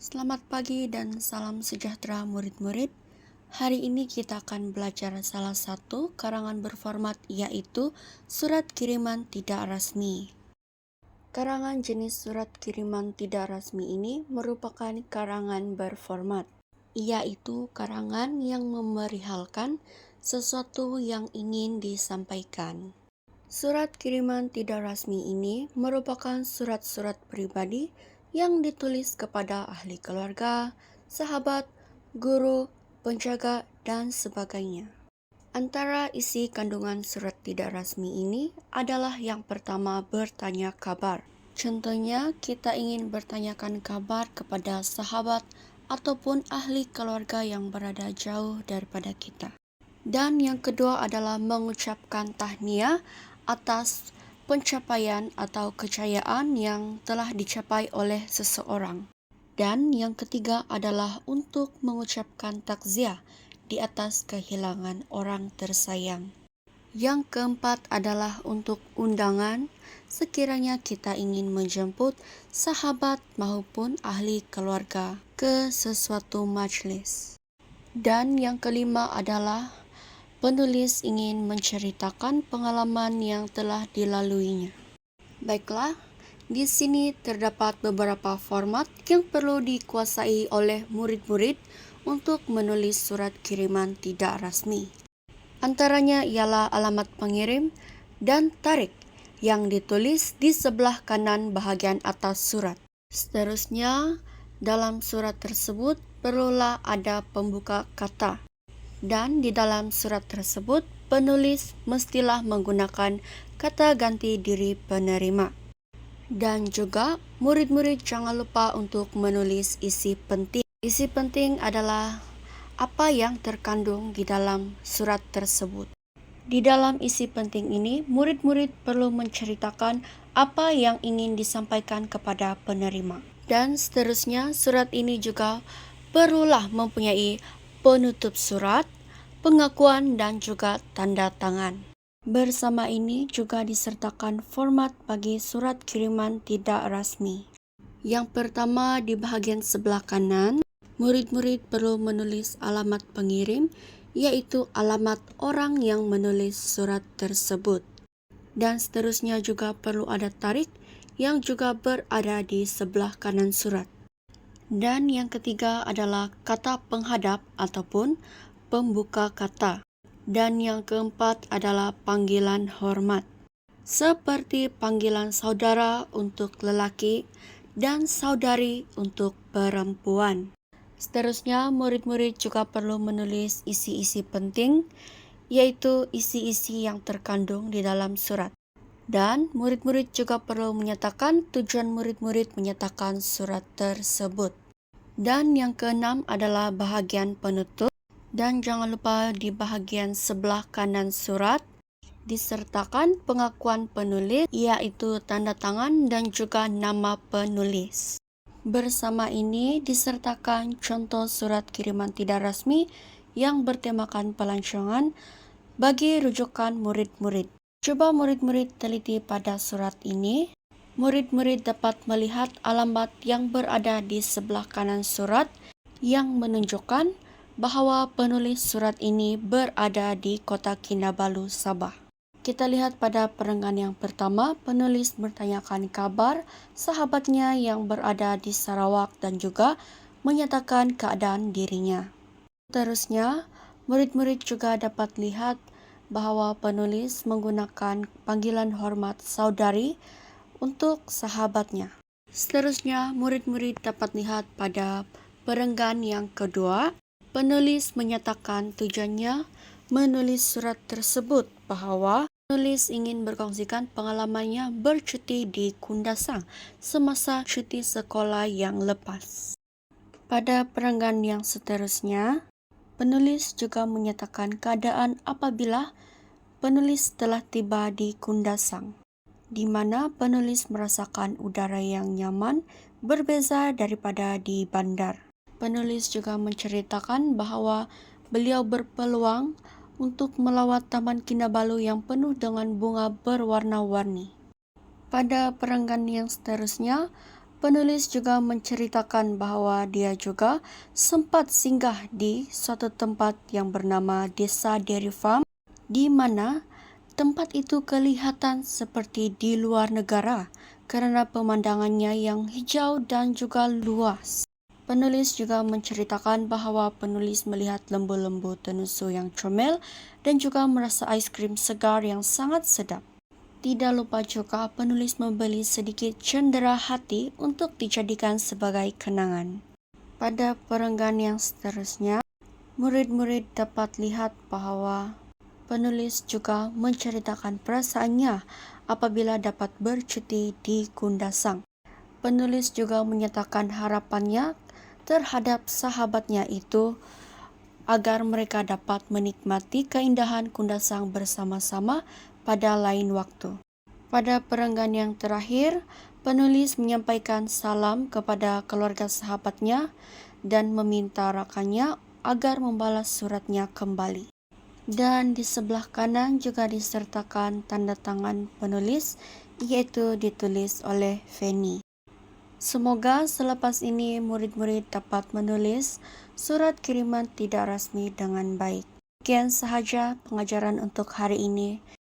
Selamat pagi dan salam sejahtera murid-murid. Hari ini kita akan belajar salah satu karangan berformat yaitu Surat Kiriman Tidak Rasmi. Karangan jenis surat kiriman tidak rasmi ini merupakan karangan berformat, yaitu karangan yang memerihalkan sesuatu yang ingin disampaikan. Surat kiriman tidak rasmi ini merupakan surat-surat pribadi yang ditulis kepada ahli keluarga, sahabat, guru, penjaga, dan sebagainya. Antara isi kandungan surat tidak rasmi ini adalah yang pertama bertanya kabar. Contohnya, kita ingin bertanyakan kabar kepada sahabat ataupun ahli keluarga yang berada jauh daripada kita. Dan yang kedua adalah mengucapkan tahniah atas pencapaian atau kejayaan yang telah dicapai oleh seseorang. Dan yang ketiga adalah untuk mengucapkan takziah di atas kehilangan orang tersayang. Yang keempat adalah untuk undangan sekiranya kita ingin menjemput sahabat maupun ahli keluarga ke sesuatu majelis. Dan yang kelima adalah penulis ingin menceritakan pengalaman yang telah dilaluinya. Baiklah, di sini terdapat beberapa format yang perlu dikuasai oleh murid-murid untuk menulis surat kiriman tidak rasmi. Antaranya ialah alamat pengirim dan tarikh yang ditulis di sebelah kanan bahagian atas surat. Seterusnya, dalam surat tersebut perlulah ada pembuka kata. Dan di dalam surat tersebut, penulis mestilah menggunakan kata ganti diri penerima. Dan juga, murid-murid jangan lupa untuk menulis isi penting. Isi penting adalah apa yang terkandung di dalam surat tersebut. Di dalam isi penting ini, murid-murid perlu menceritakan apa yang ingin disampaikan kepada penerima. Dan seterusnya, surat ini juga perlulah mempunyai penutup surat, pengakuan, dan juga tanda tangan. Bersama ini juga disertakan format bagi surat kiriman tidak rasmi. Yang pertama, di bahagian sebelah kanan, murid-murid perlu menulis alamat pengirim, yaitu alamat orang yang menulis surat tersebut. Dan seterusnya juga perlu ada tarikh yang juga berada di sebelah kanan surat. Dan yang ketiga adalah kata penghadap ataupun pembuka kata. Dan yang keempat adalah panggilan hormat, seperti panggilan saudara untuk lelaki dan saudari untuk perempuan. Seterusnya, murid-murid juga perlu menulis isi-isi penting, yaitu isi-isi yang terkandung di dalam surat. Dan murid-murid juga perlu menyatakan tujuan murid-murid menyatakan surat tersebut. Dan yang keenam adalah bahagian penutup. Dan jangan lupa di bahagian sebelah kanan surat disertakan pengakuan penulis, yaitu tanda tangan dan juga nama penulis. Bersama ini disertakan contoh surat kiriman tidak rasmi yang bertemakan pelancongan bagi rujukan murid-murid. Coba murid-murid teliti pada surat ini. Murid-murid dapat melihat alamat yang berada di sebelah kanan surat yang menunjukkan bahwa penulis surat ini berada di kota Kinabalu, Sabah. Kita lihat pada perenggan yang pertama, penulis bertanyakan kabar sahabatnya yang berada di Sarawak dan juga menyatakan keadaan dirinya. Seterusnya, murid-murid juga dapat lihat bahwa penulis menggunakan panggilan hormat saudari untuk sahabatnya. Seterusnya, murid-murid dapat lihat pada perenggan yang kedua, penulis menyatakan tujuannya menulis surat tersebut bahwa penulis ingin berkongsikan pengalamannya bercuti di Kundasang semasa cuti sekolah yang lepas. Pada perenggan yang seterusnya, penulis juga menyatakan keadaan apabila penulis telah tiba di Kundasang, di mana penulis merasakan udara yang nyaman berbeza daripada di bandar. Penulis juga menceritakan bahwa beliau berpeluang untuk melawat Taman Kinabalu yang penuh dengan bunga berwarna-warni. Pada perenggan yang seterusnya, Penulis juga menceritakan bahwa dia juga sempat singgah di suatu tempat yang bernama Desa Dairy Farm, di mana tempat itu kelihatan seperti di luar negara karena pemandangannya yang hijau dan juga luas. Penulis juga menceritakan bahwa penulis melihat lembu-lembu tenusu yang comel dan juga merasa ais krim segar yang sangat sedap. Tidak lupa juga penulis membeli sedikit cendera hati untuk dijadikan sebagai kenangan. Pada perenggan yang seterusnya, murid-murid dapat lihat bahwa penulis juga menceritakan perasaannya apabila dapat bercuti di Kundasang. Penulis juga menyatakan harapannya terhadap sahabatnya itu agar mereka dapat menikmati keindahan Kundasang bersama-sama pada lain waktu. Pada perenggan yang terakhir, penulis menyampaikan salam kepada keluarga sahabatnya dan meminta rakannya agar membalas suratnya kembali. Dan di sebelah kanan juga disertakan tanda tangan penulis, yaitu ditulis oleh Feni. Semoga selepas ini murid-murid dapat menulis surat kiriman tidak resmi dengan baik. Sekian sahaja pengajaran untuk hari ini.